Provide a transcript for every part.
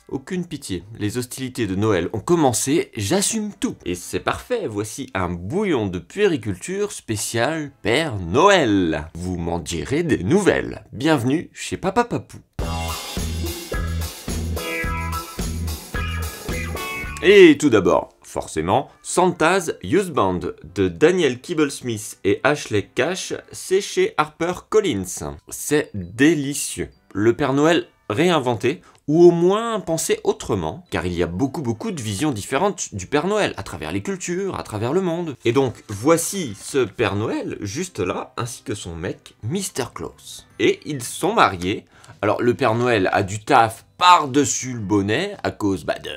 Aucune pitié, les hostilités de Noël ont commencé, j'assume tout. Et c'est parfait, voici un bouillon de puériculture spécial Père Noël. Vous m'en direz des nouvelles. Bienvenue chez Papa Papou. Et tout d'abord, forcément, Santa's Youth Band de Daniel Kibblesmith et Ashley Cash, c'est chez HarperCollins. C'est délicieux. Le Père Noël réinventé, ou au moins pensé autrement, car il y a beaucoup de visions différentes du Père Noël, à travers les cultures, à travers le monde. Et donc, voici ce Père Noël, juste là, ainsi que son mec, Mr. Claus. Et ils sont mariés. Alors, le Père Noël a du taf par-dessus le bonnet, à cause de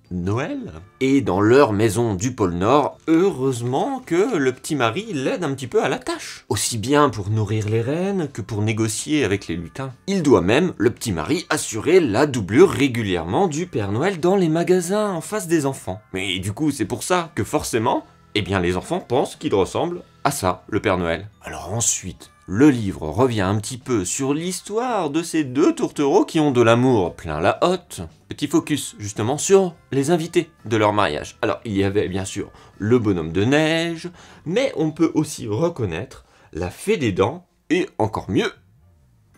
Noël. Et dans leur maison du pôle Nord, heureusement que le petit mari l'aide un petit peu à la tâche. Aussi bien pour nourrir les reines que pour négocier avec les lutins. Il doit même, le petit mari, assurer la doublure régulièrement du Père Noël dans les magasins en face des enfants. Mais du coup, c'est pour ça que forcément, eh bien les enfants pensent qu'il ressemble à ça, le Père Noël. Alors ensuite, le livre revient un petit peu sur l'histoire de ces deux tourtereaux qui ont de l'amour plein la hotte. Petit focus justement sur les invités de leur mariage. Alors il y avait bien sûr le bonhomme de neige, mais on peut aussi reconnaître la fée des dents et encore mieux,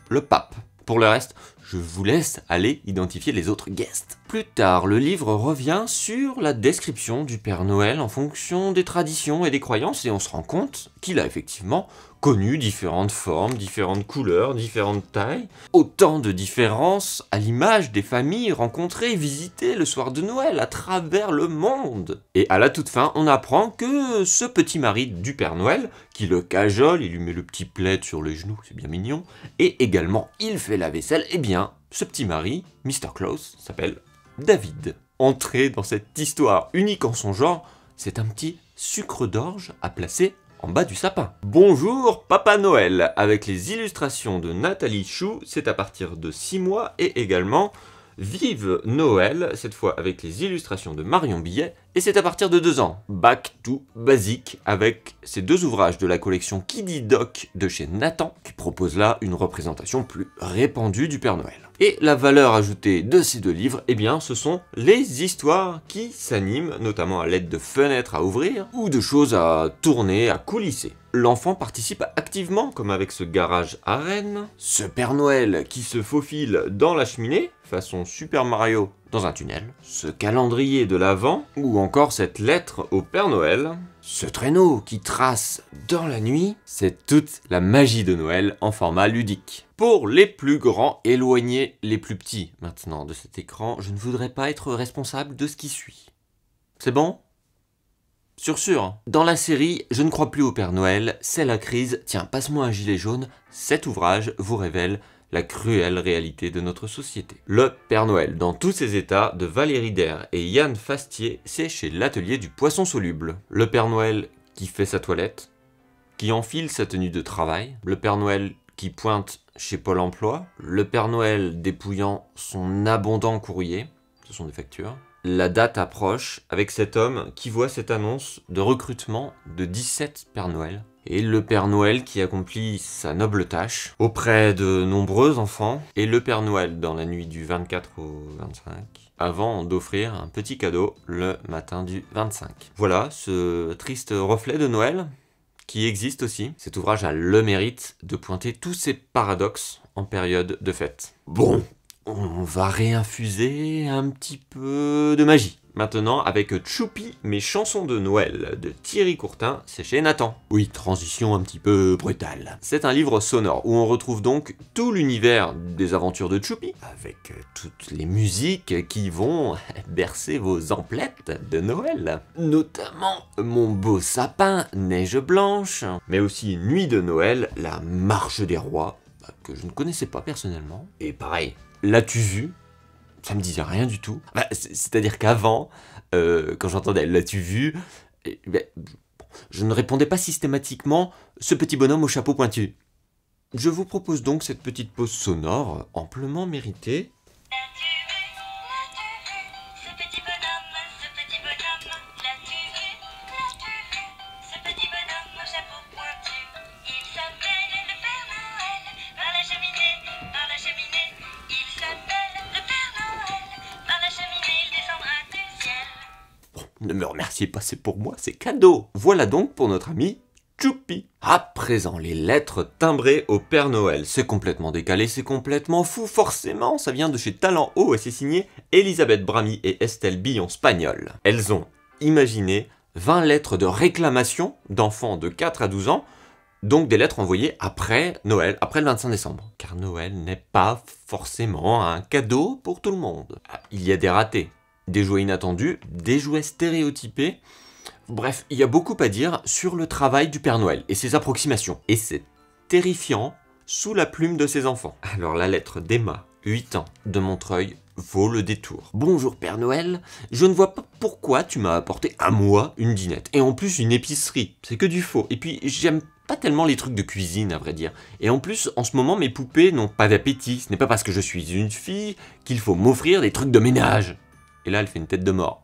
le pape. Pour le reste, je vous laisse aller identifier les autres guests. Plus tard, le livre revient sur la description du Père Noël en fonction des traditions et des croyances et on se rend compte qu'il a effectivement connu différentes formes, différentes couleurs, différentes tailles. Autant de différences à l'image des familles rencontrées et visitées le soir de Noël à travers le monde. Et à la toute fin, on apprend que ce petit mari du Père Noël, qui le cajole, il lui met le petit plaid sur les genoux, c'est bien mignon, et également il fait la vaisselle, eh bien, ce petit mari, Mr. Claus, s'appelle David. Entré dans cette histoire unique en son genre, c'est un petit sucre d'orge à placer en bas du sapin. Bonjour Papa Noël, avec les illustrations de Nathalie Chou, c'est à partir de 6 mois, et également Vive Noël, cette fois avec les illustrations de Marion Billet, et c'est à partir de 2 ans. Back to Basic, avec ces deux ouvrages de la collection Kiddy Doc de chez Nathan, qui propose là une représentation plus répandue du Père Noël. Et la valeur ajoutée de ces deux livres, eh bien, ce sont les histoires qui s'animent, notamment à l'aide de fenêtres à ouvrir, ou de choses à tourner, à coulisser. L'enfant participe activement, comme avec ce garage à Rennes, ce Père Noël qui se faufile dans la cheminée, façon Super Mario dans un tunnel, ce calendrier de l'Avent, ou encore cette lettre au Père Noël, ce traîneau qui trace dans la nuit, c'est toute la magie de Noël en format ludique. Pour les plus grands, éloignez les plus petits maintenant de cet écran, je ne voudrais pas être responsable de ce qui suit. C'est bon ? Sûr. Dans la série Je ne crois plus au Père Noël, c'est la crise, tiens, passe-moi un gilet jaune, cet ouvrage vous révèle la cruelle réalité de notre société. Le Père Noël dans tous ses états de Valérie Der et Yann Fastier, c'est chez l'atelier du poisson soluble. Le Père Noël qui fait sa toilette, qui enfile sa tenue de travail, le Père Noël qui pointe chez Pôle Emploi, le Père Noël dépouillant son abondant courrier, ce sont des factures. La date approche avec cet homme qui voit cette annonce de recrutement de 17 Pères Noël. Et le Père Noël qui accomplit sa noble tâche auprès de nombreux enfants. Et le Père Noël dans la nuit du 24 au 25, avant d'offrir un petit cadeau le matin du 25. Voilà ce triste reflet de Noël qui existe aussi. Cet ouvrage a le mérite de pointer tous ces paradoxes en période de fête. Bon, on va réinfuser un petit peu de magie. Maintenant, avec Tchoupi, mes chansons de Noël de Thierry Courtin, c'est chez Nathan. Oui, transition un petit peu brutale. C'est un livre sonore où on retrouve donc tout l'univers des aventures de Tchoupi, avec toutes les musiques qui vont bercer vos emplettes de Noël. Notamment Mon beau sapin, Neige blanche, mais aussi Nuit de Noël, La marche des rois, que je ne connaissais pas personnellement. Et pareil, L'as-tu vu ? Ça me disait rien du tout. C'est-à-dire qu'avant, quand j'entendais L'as-tu vu, je ne répondais pas systématiquement ce petit bonhomme au chapeau pointu. Je vous propose donc cette petite pause sonore amplement méritée. Ne me remerciez pas, c'est pour moi, c'est cadeau. Voilà donc pour notre ami Choupi. À présent, les lettres timbrées au Père Noël. C'est complètement décalé, c'est complètement fou, forcément, ça vient de chez Talent Haut et c'est signé Elisabeth Bramy et Estelle Billon-Spagnol. Elles ont imaginé 20 lettres de réclamation d'enfants de 4 à 12 ans, donc des lettres envoyées après Noël, après le 25 décembre. Car Noël n'est pas forcément un cadeau pour tout le monde. Il y a des ratés, des jouets inattendus, des jouets stéréotypés. Bref, il y a beaucoup à dire sur le travail du Père Noël et ses approximations. Et c'est terrifiant sous la plume de ses enfants. Alors la lettre d'Emma, 8 ans, de Montreuil, vaut le détour. Bonjour Père Noël, je ne vois pas pourquoi tu m'as apporté à moi une dinette. Et en plus une épicerie, c'est que du faux. Et puis j'aime pas tellement les trucs de cuisine à vrai dire. Et en plus, en ce moment, mes poupées n'ont pas d'appétit. Ce n'est pas parce que je suis une fille qu'il faut m'offrir des trucs de ménage. Et là, elle fait une tête de mort.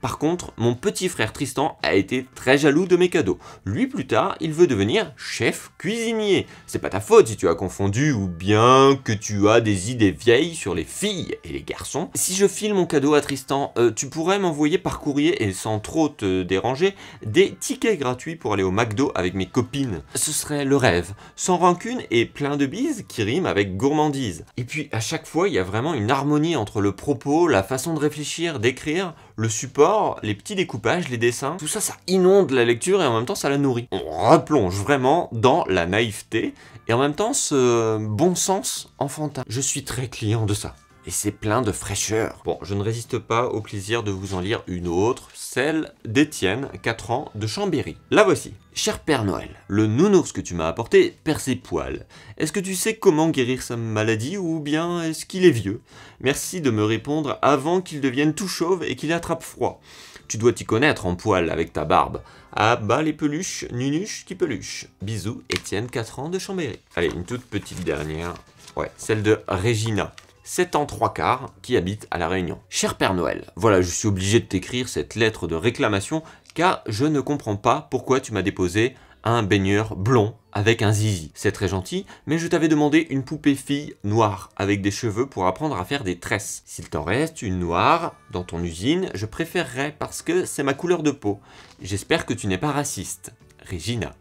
Par contre, mon petit frère Tristan a été très jaloux de mes cadeaux. Lui, plus tard, il veut devenir chef cuisinier. C'est pas ta faute si tu as confondu ou bien que tu as des idées vieilles sur les filles et les garçons. Si je file mon cadeau à Tristan, tu pourrais m'envoyer par courrier et sans trop te déranger, des tickets gratuits pour aller au McDo avec mes copines. Ce serait le rêve, sans rancune et plein de bises qui riment avec gourmandise. Et puis, à chaque fois, il y a vraiment une harmonie entre le propos, la façon de réfléchir, d'écrire, le support, les petits découpages, les dessins, tout ça, ça inonde la lecture et en même temps ça la nourrit. On replonge vraiment dans la naïveté et en même temps ce bon sens enfantin. Je suis très client de ça. Et c'est plein de fraîcheur. Bon, je ne résiste pas au plaisir de vous en lire une autre, celle d'Étienne, 4 ans, de Chambéry. La voici. Cher Père Noël, le nounours que tu m'as apporté perd ses poils. Est-ce que tu sais comment guérir sa maladie ou bien est-ce qu'il est vieux? Merci de me répondre avant qu'il devienne tout chauve et qu'il attrape froid. Tu dois t'y connaître en poils avec ta barbe. Ah bah les peluches, nunuche qui peluche. Bisous, Étienne, 4 ans, de Chambéry. Allez, une toute petite dernière. Ouais, celle de Régina. 7 ans 3/4, qui habite à La Réunion. Cher Père Noël, voilà, je suis obligé de t'écrire cette lettre de réclamation car je ne comprends pas pourquoi tu m'as déposé un baigneur blond avec un zizi. C'est très gentil, mais je t'avais demandé une poupée fille noire avec des cheveux pour apprendre à faire des tresses. S'il t'en reste une noire dans ton usine, je préférerais parce que c'est ma couleur de peau. J'espère que tu n'es pas raciste. Régina.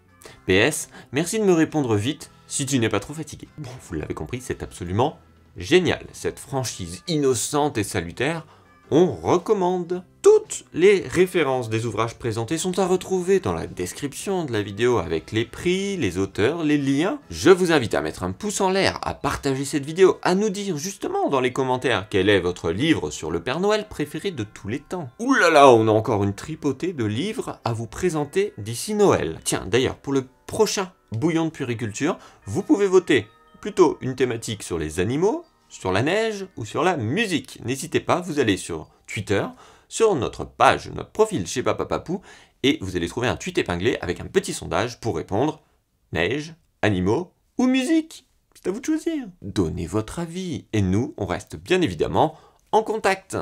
PS, merci de me répondre vite si tu n'es pas trop fatigué. Bon, vous l'avez compris, c'est absolument génial, cette franchise innocente et salutaire, on recommande. Toutes les références des ouvrages présentés sont à retrouver dans la description de la vidéo avec les prix, les auteurs, les liens. Je vous invite à mettre un pouce en l'air, à partager cette vidéo, à nous dire justement dans les commentaires quel est votre livre sur le Père Noël préféré de tous les temps. Ouh là là, on a encore une tripotée de livres à vous présenter d'ici Noël. Tiens, d'ailleurs, pour le prochain bouillon de puériculture, vous pouvez voter plutôt une thématique sur les animaux, sur la neige ou sur la musique. N'hésitez pas, vous allez sur Twitter, sur notre page, notre profil chez Papa Papou, et vous allez trouver un tweet épinglé avec un petit sondage pour répondre neige, animaux ou musique. C'est à vous de choisir. Donnez votre avis, et nous, on reste bien évidemment en contact.